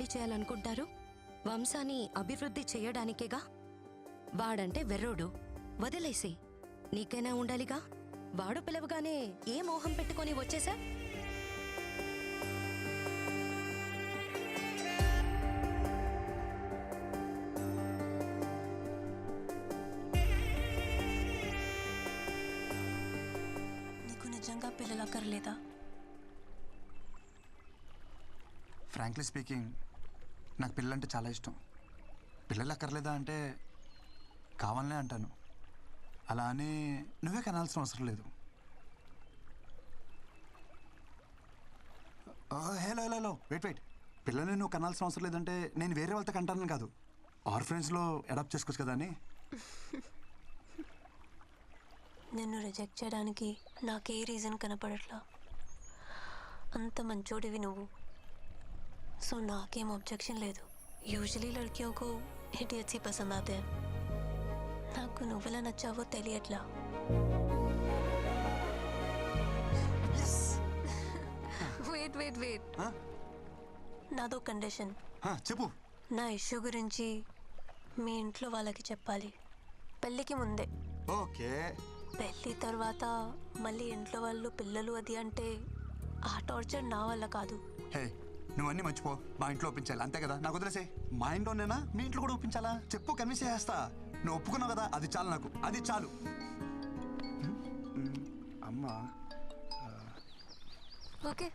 పెళ్లి చేయాలనుకుంటారు? వంశాన్ని అభివృద్ధి చేయడానికేగా. వాడంటే వెర్రోడు, వదిలేసి నీకైనా ఉండాలిగా. వాడు పిలవగానే ఏ మోహం పెట్టుకొని వచ్చేసా? నీకు నిజంగా పిల్లలు అక్కర్లేదా? ఫ్రాంక్లీ స్పీకింగ్, నాకు పిల్లలంటే చాలా ఇష్టం. పిల్లలు అక్కర్లేదా అంటే కావాలనే అంటాను. అలా అని నువ్వే కనాల్సిన అవసరం లేదు. Hello hello hello wait. పిల్లల్ని నువ్వు కనాల్సిన అవసరం లేదంటే నేను వేరే వాళ్ళతో కంటాను కాదు, ఆర్ఫరెన్స్లో అడాప్ట్ చేసుకోవచ్చు కదా అని. నిన్ను రిజెక్ట్ చేయడానికి నాకే రీజన్ కనపడట్లా. అంత మంచోడివి నువ్వు, సో నాకేం ऑब्जेक्शन లేదు. యూజువలీ లడ్కిयों को इडियट्स ही पसंद आते हैं. నాకు నువ్వెలా నచ్చావో తెలియట్లా. వెయిట్ వెయిట్ వెయిట్, నాదో కండిషన్. చెప్పు. నా ఇష్యూ గురించి మీ ఇంట్లో వాళ్ళకి చెప్పాలి, పెళ్ళికి ముందే. ఓకే. పెళ్ళి తర్వాత మళ్ళీ ఇంట్లో వాళ్ళు పిల్లలు అది అంటే ఆ టార్చర్ నా వల్ల కాదు. హే, నువ్వన్నీ మర్చిపో. మా ఇంట్లో ఒప్పించాలి అంతే కదా, నాకు వదిలేసే. మా ఇంట్లోనేనా మీ ఇంట్లో కూడా ఒప్పించాలా? చెప్పు, కన్విన్స్ చేస్తా. నువ్వు ఒప్పుకున్నావు కదా, అది చాలు, నాకు అది చాలు. అమ్మా ఓకే,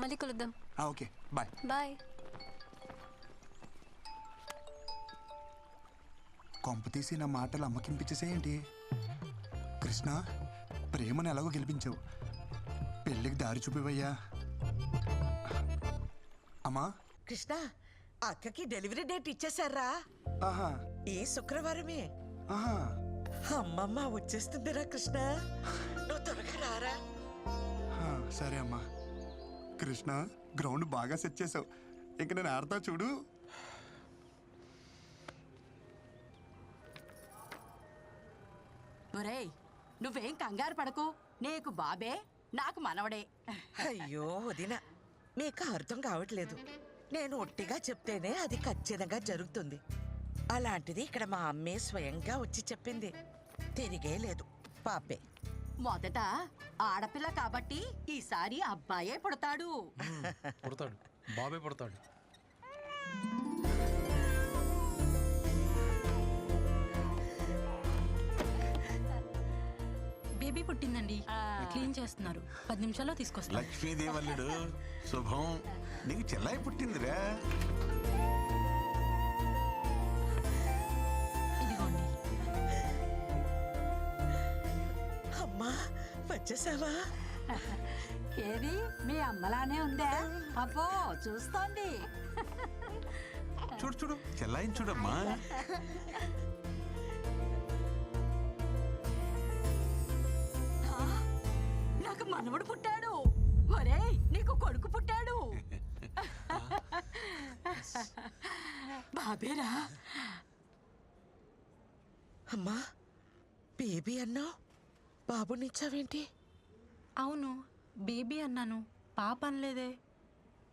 మళ్ళీ కలుద్దాం. Okay, bye. బాయ్. కొంప తీసి నా మాటలు అమ్మకింపించేసేయండి. కృష్ణ, ప్రేమను ఎలాగో గెలిపించావు, పెళ్ళికి దారి చూపివయ్యా. అమ్మా. కృష్ణ, అక్కకి డెలివరీ డేట్ ఇచ్చేసారా? ఆహా. ఈ శుక్రవారమే. ఆహా. అమ్మమ్మ వచ్చేస్తుందిరా కృష్ణ, నువ్వు త్వరగా రారా. సరే అమ్మా. కృష్ణ, గ్రౌండ్ బాగా సెట్ చేసావు, ఇంక నేను ఆడతా చూడు. ఒరేయ్, నువ్వేం కంగారు పడకు, నీకు బాబే, నాకు మనవడే. అయ్యో వదిన, మీకు అర్థం కావట్లేదు. నేను ఒట్టిగా చెప్తేనే అది ఖచ్చితంగా జరుగుతుంది. అలాంటిది ఇక్కడ మా అమ్మే స్వయంగా వచ్చి చెప్పింది. తిరిగే లేదు, పాపే. మొదట ఆడపిల్ల కాబట్టి ఈసారి అబ్బాయే పుడతాడు. పుడతాడు, బాబే పుడతాడు. బేబీ పుట్టిందండి, క్లీన్ చేస్తున్నారు. 10 నిమిషాల్లో తీసుకొస్తారు. లక్ష్మీదేవల్లుడు శుభం, నీకు చెల్లాయి పుట్టిందిరా. ఇదిగోండి. అమ్మా, వచ్చేసావా? ఏది మీ అమ్మలానే ఉందా? అబ్బో, చూస్తోంది. చూడు చూడు, చెల్లాయిని చూడమ్మా. నాకు మనవడు పుట్టాడు. ఒరేయ్, నీకు కొడుకు పుట్టాడు. బాబేరా. అమ్మా, బేబీ అన్నావు, బాబునిచ్చావేంటి? అవును, బేబీ అన్నాను, పాప అనలేదే.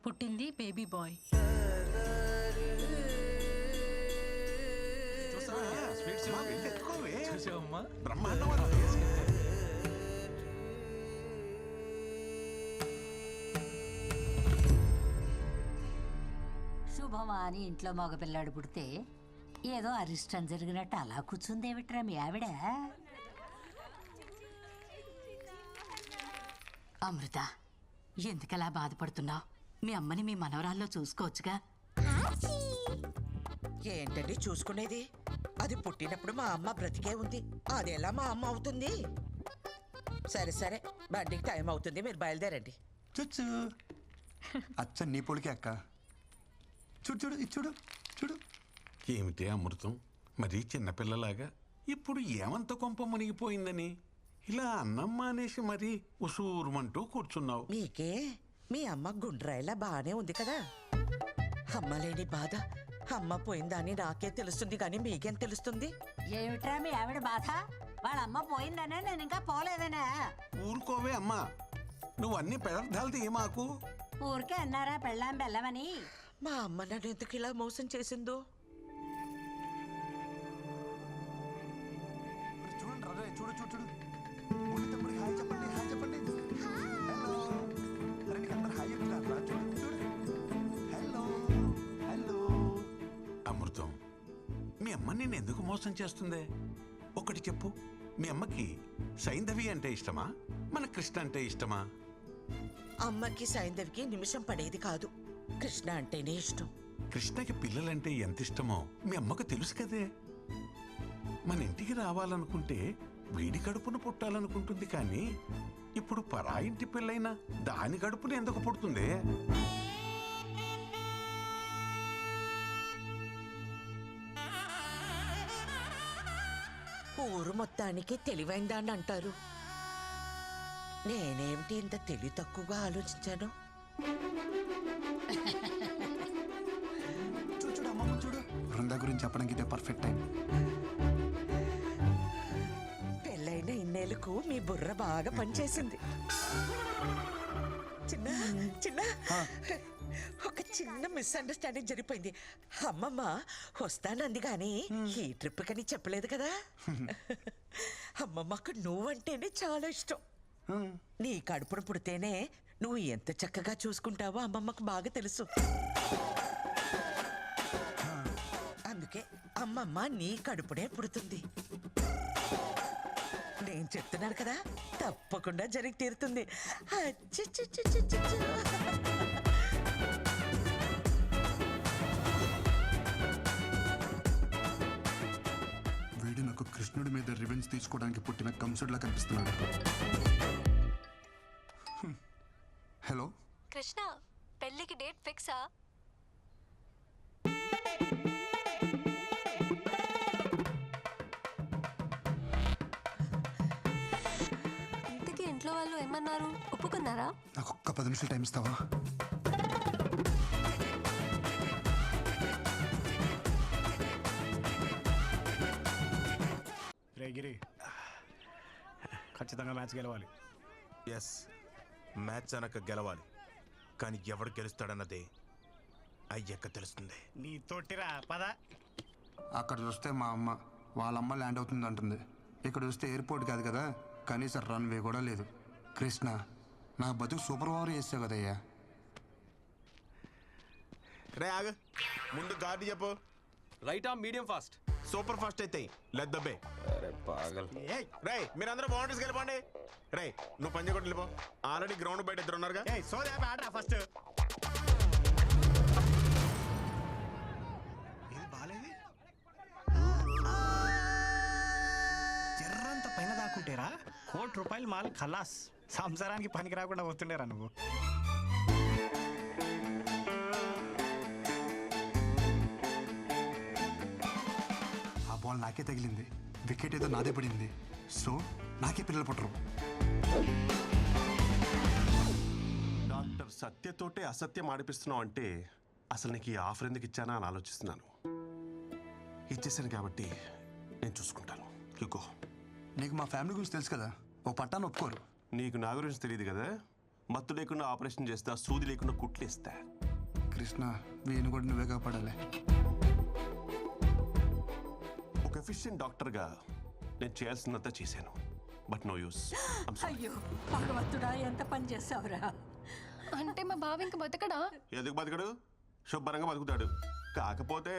పుట్టింది బేబీ బాయ్. చూసావమ్మా, బ్రహ్మాండం. శుభమా అని ఇంట్లో మగపిల్లాడు పుడితే ఏదో అరిష్టం జరిగినట్టు అలా కూర్చుందేమిట్రా మీ ఆవిడ? అమృత, ఎందుకలా బాధపడుతున్నావు? మీ అమ్మని మీ మనవరాల్లో చూసుకోవచ్చుగా. ఏంటండి చూసుకునేది? అది పుట్టినప్పుడు మా అమ్మ బ్రతికే ఉంది, అది ఎలా మా అమ్మ అవుతుంది? సరే సరే, బండికి టైం అవుతుంది, మీరు బయలుదేరండి. చుచ్చు, అచ్చ నీ పొడికే అక్క. చూడు చూడు, ఇది చూడు చూడు. ఏమిటే అమృతం, మరీ చిన్నపిల్లలాగా ఇప్పుడు ఏమంత కొంప మునిగిపోయిందని ఇలా అన్నం అనేసి మరీ ఉసూరుమంటూ కూర్చున్నావు. మీకే మీ అమ్మ గుండ్రాయిలా బానే ఉంది కదా. అమ్మ లేని బాధ అమ్మ పోయిందని నాకే తెలుస్తుంది, కానీ మీకేం తెలుస్తుంది? ఏమిట్రా మీ ఆవిడ బాధ? వాళ్ళ అమ్మ పోయిందనే, నేను ఇంకా పోలేదనే. ఊరుకోవే అమ్మా, నువ్వు అన్ని పదార్థాలు తీయమాకు. ఊరికే అన్నారా పెళ్ళాం బెల్లమని? మా అమ్మ నన్ను ఎందుకు ఇలా మోసం చేసిందో. చూడండి రా, చూడు చూడు చూడు. బుల్లి తమ్ముడికి హాయ్ చెప్పండి, హాయ్ చెప్పండి. హలో. అరే నీకు అందరు హాయ్ చెప్తారు రా, చూడు చూడు. Hello hello. అమృతం, మీ అమ్మ నేను ఎందుకు మోసం చేస్తుందే? ఒకటి చెప్పు, మీ అమ్మకి సైంధవి అంటే ఇష్టమా, మన కృష్ణ అంటే ఇష్టమా? అమ్మకి సైంధవికి నిమిషం పడేది కాదు. కృష్ణ అంటేనే ఇష్టం. కృష్ణకి పిల్లలంటే ఎంత ఇష్టమో మీ అమ్మకు తెలుసు కదే. మన ఇంటికి రావాలనుకుంటే వీడి కడుపును పుట్టాలనుకుంటుంది, కానీ ఇప్పుడు పరాయింటి పిల్లైనా దాని కడుపును ఎందుకు పుడుతుందే? ఊరు మొత్తానికి తెలివైందాన్ని అంటారు. నేనేమిటి ఇంత తెలివి తక్కువగా ఆలోచించాను? చూడు చూడు అమ్మమ్మ చూడు. బృంద గురించి చెప్పడానికి ఇదే పర్ఫెక్ట్ టైం. పెళ్ళైన ఇన్నేళ్లకు మీ బుర్ర బాగా పనిచేసింది. చిన్న చిన్న ఒక చిన్న మిస్అండర్స్టాండింగ్ జరిగిపోయింది. అమ్మమ్మ వస్తానంది కానీ ఈ ట్రిప్ కని చెప్పలేదు కదా. అమ్మమ్మకు నువ్వంటేనే చాలా ఇష్టం. నీ కడుపును పుడితేనే నువ్వు ఎంత చక్కగా చూసుకుంటావో అమ్మమ్మకు బాగా తెలుసు. అందుకే అమ్మమ్మ నీ కడుపునే పుడుతుంది. నేను చెప్తున్నాను కదా, తప్పకుండా జరిగి తీరుతుంది. అచ్చచ్చచ్చచ్చచ్చ. వీడు నాకు కృష్ణుడి మీద రివెంజ్ తీసుకోవడానికి పుట్టిన కంసుడిలా కనిపిస్తున్నాడు. హలో కృష్ణ, పెళ్ళికి డేట్ ఫిక్సా? ఇంతకీ ఇంట్లో వాళ్ళు ఏమన్నారు? ఒప్పుకున్నారా? నాకు ఒక్క 10 నిమిషాలు టైం ఇస్తావా? రే గిరి, ఖచ్చితంగా మ్యాచ్ గెలవాలి. ఎస్, మ్యాచ్ అనక గెలవాలి. కానీ ఎవడు గెలుస్తాడన్నదే అయ్యక్క తెలుస్తుంది. నీ తోటిరా పద. అక్కడ చూస్తే మా అమ్మ వాళ్ళ అమ్మ ల్యాండ్ అవుతుంది అంటుంది. ఇక్కడ చూస్తే ఎయిర్పోర్ట్ కాదు కదా, కనీసం రన్వే కూడా లేదు. కృష్ణ, నా బతుకు సూపర్ ఓవర్ చేస్తావు కదయ్యా. రే ఆగు, ముందు గాడి చెప్పు. రైటా మీడియం ఫాస్ట్? సూపర్ ఫాస్ట్ అయితే లెట్ ద బే. రే మీరందరూ బౌండరీస్కి వెళ్ళిపోండి. రే నువ్వు పంజగుట్టు వెళ్ళిపో. ఆల్రెడీ గ్రౌండ్ బయట ఇద్దరు ఉన్నారుగా. సోదే ఆడరా ఫస్ట్. ఇది బాలేదు. జర్రంత పైన దాక్కుంటేరా ₹1,00,00,000 మాల్ ఖలాస్. సంసారానికి పనికి రాకుండా పోతుండేరా నువ్వు. ఆ బాల్ నాకే తగిలింది, వికెట్ ఏదో నాదే పడింది. సో నాకే పిల్లలు పుట్టరు. డాక్టర్ సత్యతోటే అసత్యం ఆడిపిస్తున్నావు అంటే అసలు నీకు ఈ ఆఫర్ ఎందుకు ఇచ్చానా అని ఆలోచిస్తున్నాను. ఇచ్చేసాను కాబట్టి నేను చూసుకుంటాను. యుగో, నీకు మా ఫ్యామిలీ గురించి తెలుసు కదా, ఓ పట్టాన్ని ఒప్పుకోరు. నీకు నా గురించి తెలియదు కదా. మత్తు లేకుండా ఆపరేషన్ చేస్తా, సూది లేకుండా కుట్లేస్తా. కృష్ణ, వీని కూడా నువ్వే కాపాడాలి. ఒక ఎఫిషియెంట్ డాక్టర్గా నేను చేయాల్సినంత చేశాను. But no use. అయ్యో భగవంతుడా, ఎంత పని చేస్తావురా. అంటే మా బావ ఇంక బతకడా? ఎందుకు బతకడు? శుభ్రంగా బతుకుతాడు. కాకపోతే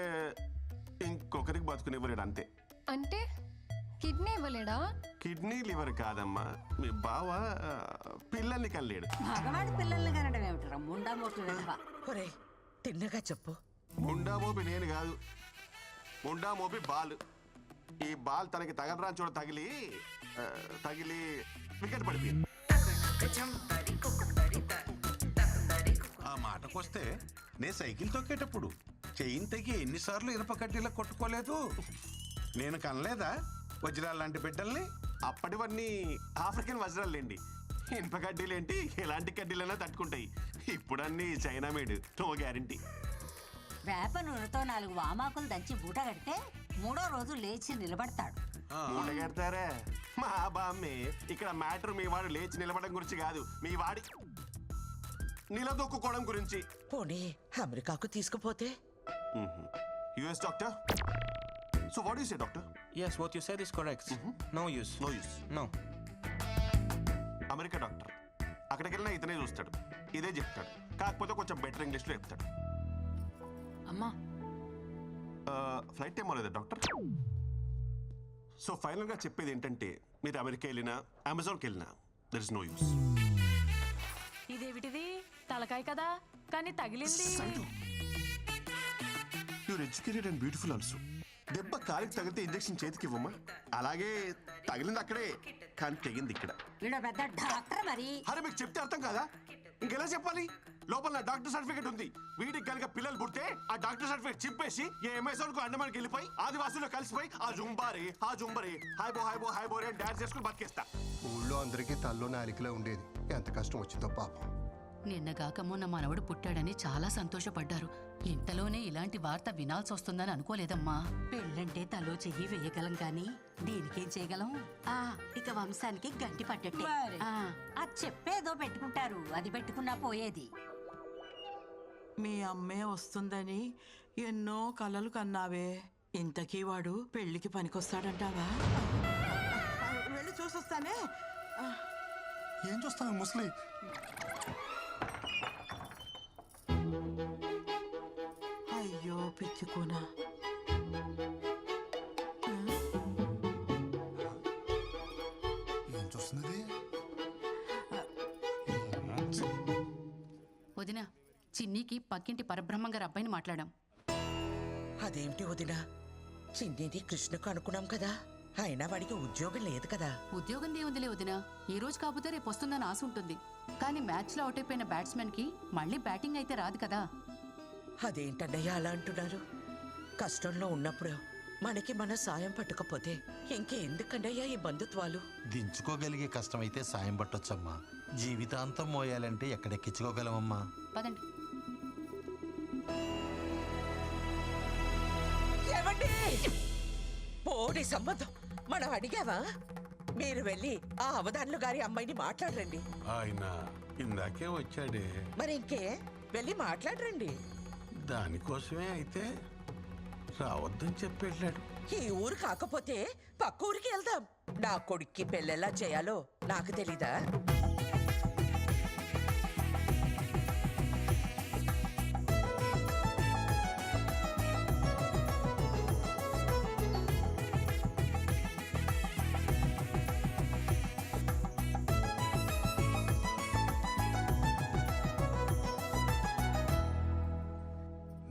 ఇంకొకరికి బతుకునివ్వలేడు అంతే. అంటే కిడ్నీ ఇవ్వలేడా? కిడ్నీ లివర్ కాదమ్మా, మీ బావ పిల్లల్ని కనలేడు. మగవాడి పిల్లల్ని కనడం ఏమిటరా ముండా మోట్లు విధవా. ఒరే తిన్నగా చెప్పు. ముండా మోపి నేను కాదు, ముండా మోపి బాల్. ఈ బాల్ తనకి తగలరాని చోట తగిలి వికెట్ పడిపోయింది. ఆ మాటకొస్తే నే సైకిల్ తొక్కేటప్పుడు చెయ్యిని తెగి ఎన్నిసార్లు ఇనప కడ్డీలా కొట్టుకోలేదు. నేను కనలేదా వజ్రాలు లాంటి బిడ్డల్ని? అప్పటివన్నీ ఆఫ్రికన్ వజ్రాలేండి. ఇనుప కడ్డీలేంటి, ఎలాంటి కడ్డీలైనా తట్టుకుంటాయి. ఇప్పుడన్నీ చైనా మేడ్, నో గ్యారంటీ. వేప నూనెతో 4 వామాకులు దంచి బూట కడితే 3వ రోజు లేచి నిలబడతాడు. మూట కడతారా? మా బామ్మే. ఇక్కడ మ్యాటర్ మీ వాడు లేచి నిలబడడం గురించి కాదు, మీ వాడి నిలదొక్కుకోవడం గురించి. పోనీ అమెరికాకు తీసుకుపోతే? US doctor. So what you say doctor? Yes, what you said is correct. No use. No use. No. America doctor అక్కడికి వెళ్ళినా ఇతనే చూస్తాడు, ఇదే చెప్తాడు, కాకపోతే కొంచెం బెటర్ ఇంగ్లీష్లో చెప్తాడు. అమ్మా ఫ్లైట్ టైం అవ్వలేదా డాక్టర్? సో ఫైనల్గా చెప్పేది ఏంటంటే మీరు అమెరికా వెళ్ళినా అమెజాన్కి వెళ్ళినా దర్ ఇస్ నో యూస్. ఇదేమిటిది తలకాయ కదా కానీ తగిలింది. You're educated and beautiful also. దెబ్బ కాలికి తగిలితే ఇంజెక్షన్ చేతికి ఇవ్వమ్మా, అలాగే తగిలింది అక్కడే కానీ తెగింది ఇక్కడ. వీడు పెద్ద డాక్టర్ మరి. అరే మీకు చెప్తే అర్థం కాదా? ఇంకెలా చెప్పాలి? లోపల నా డాక్టర్ సర్టిఫికేట్ ఉంది. వీడికి కనుక పిల్లలు పుడితే ఆ డాక్టర్ సర్టిఫికేట్ చింపేసి ఏ అమెజాన్ కు అండమానికి వెళ్ళిపోయి ఆదివాసుల్లో కలిసిపోయి ఆ జుంబారే హాయ్ బో అని డాన్స్ చేసుకుని బతికేస్తా. ఊళ్ళో అందరికీ తల్లోనే అలికిలా ఉండేది. ఎంత కష్టం వచ్చిందో పాపం. నిన్నగాక మొన్న మనవడు పుట్టాడని చాలా సంతోషపడ్డారు. ఇంతలోనే ఇలాంటి వార్త వినాల్సి వస్తుందని అనుకోలేదమ్మా. పెళ్ళంటే తలో చెయ్యి వేయగలం కానీ దీనికేం చేయగలం? ఇక వంశానికి గంటి పట్టట్టే. అది చెప్పేదో పెట్టుకుంటారు, అది పెట్టుకున్నా పోయేది. మీ అమ్మే వస్తుందని ఎన్నో కలలు కన్నావే. ఇంతకీ వాడు పెళ్లికి పనికొస్తాడంటావా? వెళ్ళి చూసొస్తానే. ఏం చూస్తావు ముసలి? అయ్యో పిచ్చుకోనా. ఏం చూస్తున్నది? వదిన, చిన్నికి పక్కింటి పరబ్రహ్మం గారి అబ్బాయిని మాట్లాడాం. అదేమిటి వదినా, చిన్నిది కృష్ణకు అనుకున్నాం కదా, అయినా వాడికి ఉద్యోగం లేదు కదా. ఉద్యోగం దేవుందిలే వదిన, ఈ రోజు కాకపోతే రేపు వస్తుందని ఆశ ఉంటుంది. కానీ మ్యాచ్ లో అవుట్ అయిపోయిన బ్యాట్స్మెన్ కి మళ్ళీ బ్యాటింగ్ అయితే రాదు కదా. అదేంటన్నయ్య అలా అంటున్నారు? కష్టంలో ఉన్నప్పుడు మనకి మన సాయం పట్టకపోతే ఇంకెందుకన్నయ్యా ఈ బంధుత్వాలు? దించుకోగలిగే కష్టమైతే సాయం పట్టొచ్చమ్మా. జీవితాంతం మోయాలంటే ఎక్కడెక్కించుకోగలమమ్మా. పదండి. ఏమండి, పోనీ సంబంధం మనం అడిగావా? మీరు వెళ్ళి ఆ అవధానులు గారి అమ్మాయిని మాట్లాడరండి. ఆయన ఇందాకే వచ్చాడే. మరి ఇంకే వెళ్ళి మాట్లాడరండి. దానికోసమే అయితే రావద్దని చెప్పి వెళ్ళాడు. ఈ ఊరు కాకపోతే పక్క ఊరికి వెళ్దాం. నా కొడుక్కి పెళ్ళెలా చేయాలో నాకు తెలీదా?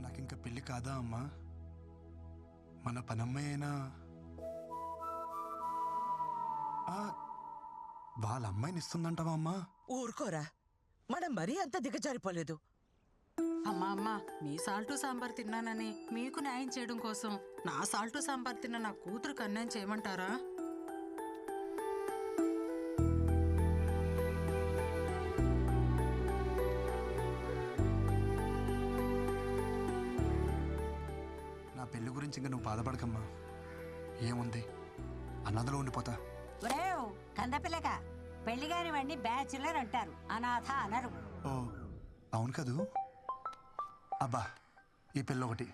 నాకింకా పెళ్ళి కాదా అమ్మా? మన పనమ్మాయి అయినా వాళ్ళ అమ్మాయిని ఇస్తుందంటావా అమ్మా? ఊరుకోరా, మనం మరీ అంత దిగజారిపోలేదు. అమ్మా మీ సాల్టు సాంబార్ తిన్నానని మీకు న్యాయం చేయడం కోసం నా సాల్టు సాంబార్ తిన్న నా కూతురుకు అన్యాయం చేయమంటారా? నా పెళ్లి గురించి ఇంకా నువ్వు బాధపడకమ్మా. ఏముంది, అన్నదలో ఉండిపోతా. కందపిల్లక పెళ్లి కాని వాడిని బ్యాచులర్ అంటారు, అనాథ అనరు. ఓ అవును కదూ. అబ్బా, ఈ పిల్ల ఒకటి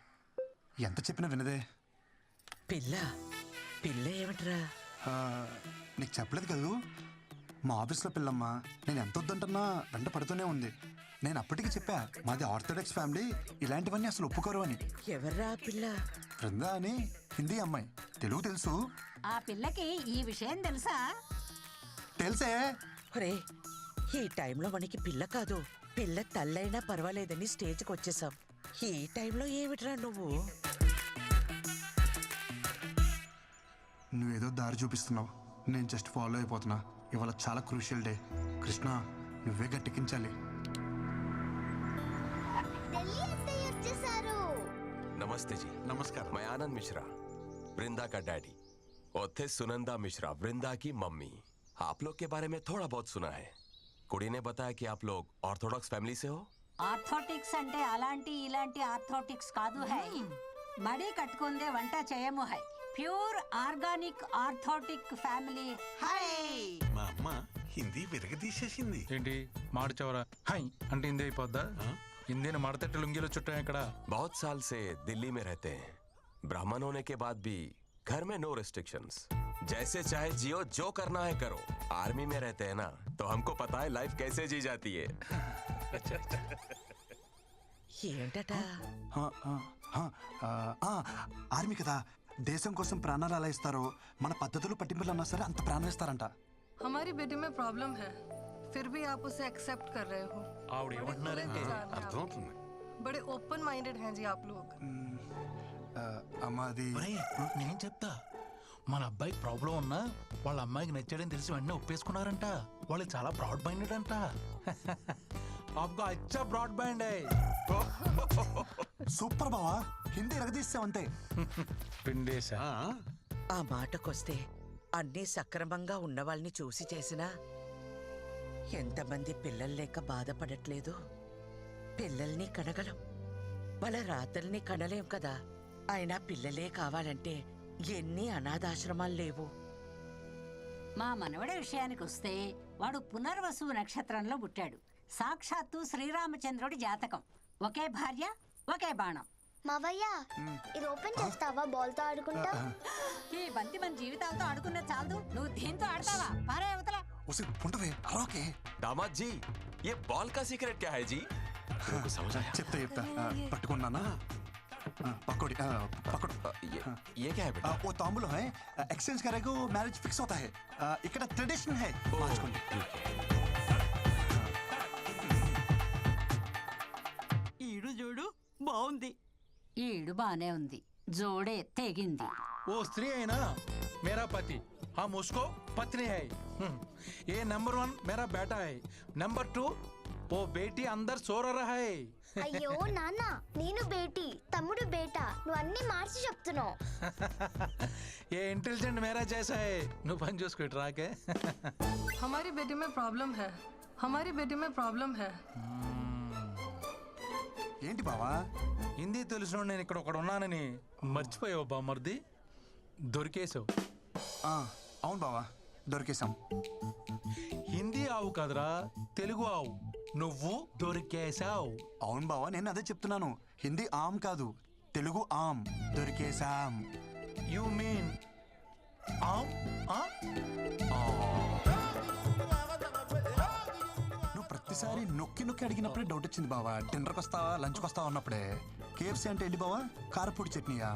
ఎంత చెప్పినా వినదే. పిల్ల పిల్ల ఏమిట్రా? నీకు చెప్పలేదు కదూ, మా ఆఫీస్లో పిల్లమ్మా. నేను ఎంత వద్దంటున్నా వెంట పడుతూనే ఉంది. నేను అప్పటికి చెప్పా, మాది ఆర్థోడాక్స్ ఫ్యామిలీ, ఇలాంటివన్నీ అసలు ఒప్పుకోరు అని. ఎవర్రా పిల్ల? బృందా అని హిందీ అమ్మాయి, తెలుగు తెలుసు. ఆ పిల్లకి ఈ విషయం తెలుసా? తెలుసే. ఒరే, ఈ టైంలో మనకి పిల్ల కాదు, పిల్ల తల్లైనా పర్వాలేదని స్టేజ్కి వచ్చేసాం. ఈ టైంలో ఏమిట్రా నువ్వు? నువ్వేదో దారి చూపిస్తున్నావు, నేను జస్ట్ ఫాలో అయిపోతున్నా. ఇవాళ చాలా క్రూషియల్ డే. కృష్ణ, నువ్వే గట్టెక్కించాలి. नमस्ते जी। नमस्कार। मैं आनंद मिश्रा, वृंदा का डैडी, और थे सुनंदा मिश्रा, वृंदा की मम्मी। आप लोग के बारे में थोड़ा बहुत सुना है। कुड़ी ने बताया कि आप लोग ऑर्थोडॉक्स फैमिली से हो। ఆర్థోటిక్స్ అంటే అలాంటి ఇలాంటి ఆర్థోటిక్స్ కాదు హై. మడి కట్టుకుందే వంట చేయము high. Pure organic orthodox family high. మా అమ్మ హిందీ విరగదీసేసింది. ఏంటి మాడిచవరా హై అంటే హిందీ అయిపోద్దా? హిందీని మడతట్టి లుంగీలో చుట్టాం ఇక్కడ. बहुत साल से दिल्ली में रहते हैं। ब्राह्मण होने के बाद भी घर में नो रिस्ट्रिक्शंस। जैसे चाहे जियो, जो करना है करो। आर्मी में रहते हैं ना, तो हमको पता है लाइफ कैसे जी जाती है। ఏంటట ఆర్మీ కదా, దేశం కోసం ప్రాణాలు ఎలా ఇస్తారో మన పద్ధతులు పట్టింపులు అన్నా సరే అంత ప్రాణం ఇస్తారంట. हमारी बेटी में प्रॉब्लम है, फिर भी आप उसे एक्सेप्ट कर रहे हो। ఆవిడ ఏమంటున్నారంటే అర్థమవుతుంది. बड़े ओपन माइंडेड हैं जी आप लोग। అమ్మా అది నేను చెప్తా. మన అబ్బాయి ప్రాబ్లం ఉన్నా వాళ్ళ అమ్మాయికి నచ్చాడని తెలిసి వెంటనే ఒప్పేసుకున్నారంట. వాళ్ళు చాలా బ్రాడ్ మైండెడ్ అంట. आपका अच्छा ब्रॉड बैंड है। సూపర్ బావా, హిందీ ఎరగదీస్తావంతే. పిండేశా. ఆ మాటకొస్తే అన్నీ సక్రమంగా ఉన్న వాళ్ళని చూసి చేసినా ఎంతమంది పిల్లలు లేక బాధపడట్లేదు. పిల్లల్ని కనగలం, వాళ్ళ రాతల్ని కనలేం కదా. అయినా పిల్లలే కావాలంటే ఎన్ని అనాథాశ్రమాలు లేవు. మా మనవడి విషయానికి వస్తే వాడు పునర్వసు నక్షత్రంలో పుట్టాడు. సాక్షాత్తు శ్రీరామచంద్రుడి జాతకం. ఒకే భార్య, ఒకే బాణం. మావయ్య, ఇది ఓపెన్ చేస్తావా? బాల్ తో ఆడుకుంటా. ఈ బంతి మన జీవితాలతో ఆడుకున్న చాలదు, నువ్వు దీంతో ఆడతావా? పారే అవతల. दामाद जी, ये बॉल का सीक्रेट क्या है जी? समझ आया? చెప్తా పట్టుకున్నానా? पकौड़ी पकड़ ये क्या है बेटा? वो तांबूल है, एक्सचेंज करेगा मैरिज फिक्स होता है. ఇక్కడ ट्रेडिशन है. ఈడు చూడు బాగుంది. ఈడు బానే ఉంది, జోడే తెగింది. वो स्त्री है ना मेरा पति, हम उसको पत्नी है। ये नंबर 1 मेरा बेटा है, नंबर 2 वो बेटी अंदर सो रहा है। అయ్యో నాన్న, నేను బేటీ, తమ్ముడు బేటా, నువ్వు అన్ని మార్చి చెప్తున్నావు. ये इंटेलिजेंट मेरा जैसा है। నువ్వు పని చూసుకో రాకే. हमारी बेटी में प्रॉब्लम है, हमारी बेटी में प्रॉब्लम है। ఏంటి బావా? హిందీ తెలిసిన నేను ఇక్కడ ఒకడు ఉన్నానని మర్చిపోయావు బామర్ది. దొరికేసావు. అవును బావా, దొరికేసాం. హిందీ ఆవు కదరా, తెలుగు ఆవు. నువ్వు దొరికేసావు. అవును బావా, నేను అదే చెప్తున్నాను. హిందీ ఆమ్ కాదు, తెలుగు ఆమ్. దొరికేసాం. యు మీన్ ఆమ్? నువ్వు ప్రతిసారి నొక్కి నొక్కి అడిగినప్పుడే డౌట్ వచ్చింది బావా. డిన్నర్కి వస్తావా, లంచ్కి వస్తావా అన్నప్పుడే. కేఎఫ్సీ అంటే ఏంటి బావా? కారపూడి చట్నీయా?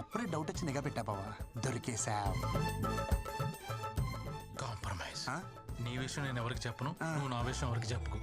అప్పుడే డౌట్ వచ్చి నిఘా పెట్టా బావా. దొరికేసాం. కాంప్రమైజ్. నీ విషయం నేను ఎవరికి చెప్పను, నువ్వు నా విషయం ఎవరికి చెప్పుకో.